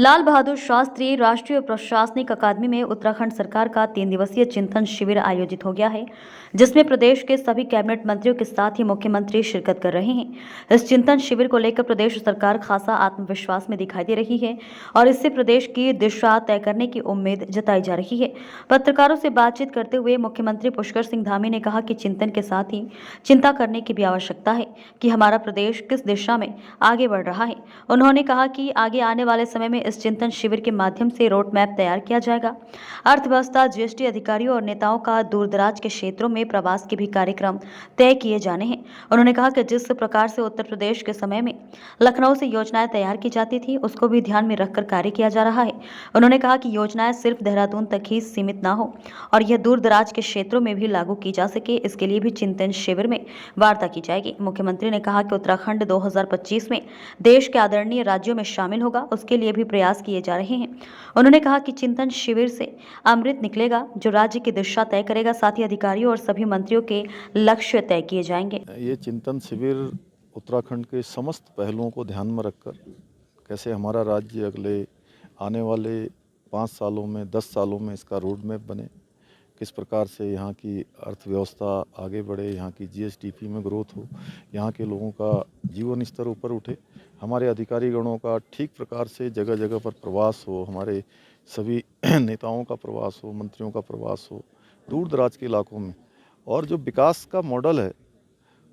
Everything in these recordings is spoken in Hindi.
लाल बहादुर शास्त्री राष्ट्रीय प्रशासनिक अकादमी में उत्तराखंड सरकार का 3 दिवसीय चिंतन शिविर आयोजित हो गया है, जिसमें प्रदेश के सभी कैबिनेट मंत्रियों के साथ ही मुख्यमंत्री शिरकत कर रहे हैं। इस चिंतन शिविर को लेकर प्रदेश सरकार खासा आत्मविश्वास में दिखाई दे रही है और इससे प्रदेश की दिशा तय करने की उम्मीद जताई जा रही है। पत्रकारों से बातचीत करते हुए मुख्यमंत्री पुष्कर सिंह धामी ने कहा कि चिंतन के साथ ही चिंता करने की भी आवश्यकता है कि हमारा प्रदेश किस दिशा में आगे बढ़ रहा है। उन्होंने कहा कि आगे आने वाले समय में इस चिंतन शिविर के माध्यम से रोड मैप तैयार किया जाएगा। अर्थव्यवस्था, जीएसटी अधिकारियों और नेताओं का दूरदराज के क्षेत्रों में प्रवास के भी कार्यक्रम तय किए जाने हैं। उन्होंने कहा कि जिस प्रकार से उत्तर प्रदेश के समय में लखनऊ से योजनाएं तैयार की जाती थी, उसको भी ध्यान में रखकर कार्य किया जा रहा है। उन्होंने कहा कि योजनाएं सिर्फ देहरादून तक ही सीमित न हो और यह दूरदराज के क्षेत्रों में भी लागू की जा सके, इसके लिए भी चिंतन शिविर में वार्ता की जाएगी। मुख्यमंत्री ने कहा कि उत्तराखंड 2025 में देश के आदरणीय राज्यों में शामिल होगा, उसके लिए भी प्रयास किए जा रहे हैं। उन्होंने कहा कि चिंतन शिविर से अमृत निकलेगा जो राज्य की दिशा तय करेगा, साथ ही अधिकारियों और सभी मंत्रियों के लक्ष्य तय किए जाएंगे। ये चिंतन शिविर उत्तराखंड के समस्त पहलुओं को ध्यान में रखकर कैसे हमारा राज्य अगले आने वाले 5 सालों में 10 सालों में इसका रोड मैप बने, किस प्रकार से यहाँ की अर्थव्यवस्था आगे बढ़े, यहाँ की जीएसडीपी में ग्रोथ हो, यहाँ के लोगों का जीवन स्तर ऊपर उठे, हमारे अधिकारी गणों का ठीक प्रकार से जगह जगह पर प्रवास हो, हमारे सभी नेताओं का प्रवास हो, मंत्रियों का प्रवास हो दूर दराज के इलाकों में। और जो विकास का मॉडल है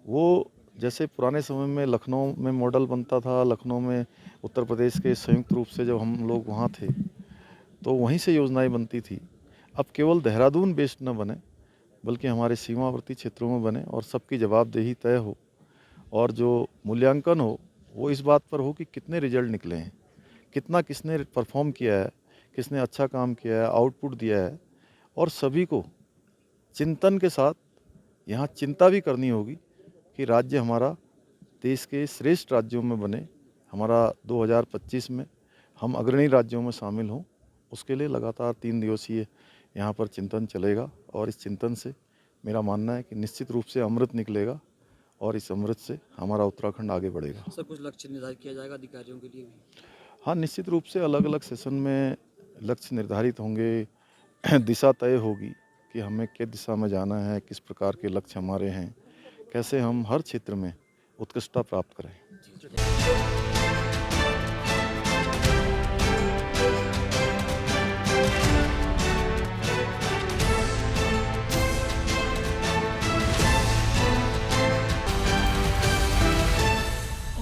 वो जैसे पुराने समय में लखनऊ में मॉडल बनता था, लखनऊ में उत्तर प्रदेश के संयुक्त रूप से जब हम लोग वहाँ थे तो वहीं से योजनाएं बनती थी। अब केवल देहरादून बेस्ड न बने बल्कि हमारे सीमावर्ती क्षेत्रों में बने और सबकी जवाबदेही तय हो और जो मूल्यांकन हो वो इस बात पर हो कि कितने रिजल्ट निकले हैं, कितना किसने परफॉर्म किया है, किसने अच्छा काम किया है, आउटपुट दिया है। और सभी को चिंतन के साथ यहाँ चिंता भी करनी होगी कि राज्य हमारा देश के श्रेष्ठ राज्यों में बने, हमारा 2025 में हम अग्रणी राज्यों में शामिल हों। उसके लिए लगातार 3 दिवसीय यहाँ पर चिंतन चलेगा और इस चिंतन से मेरा मानना है कि निश्चित रूप से अमृत निकलेगा और इस अमृत से हमारा उत्तराखंड आगे बढ़ेगा। सर, कुछ लक्ष्य निर्धारित किया जाएगा अधिकारियों के लिए भी? हाँ, निश्चित रूप से अलग अलग सेशन में लक्ष्य निर्धारित होंगे, दिशा तय होगी कि हमें किस दिशा में जाना है, किस प्रकार के लक्ष्य हमारे हैं, कैसे हम हर क्षेत्र में उत्कृष्टता प्राप्त करें।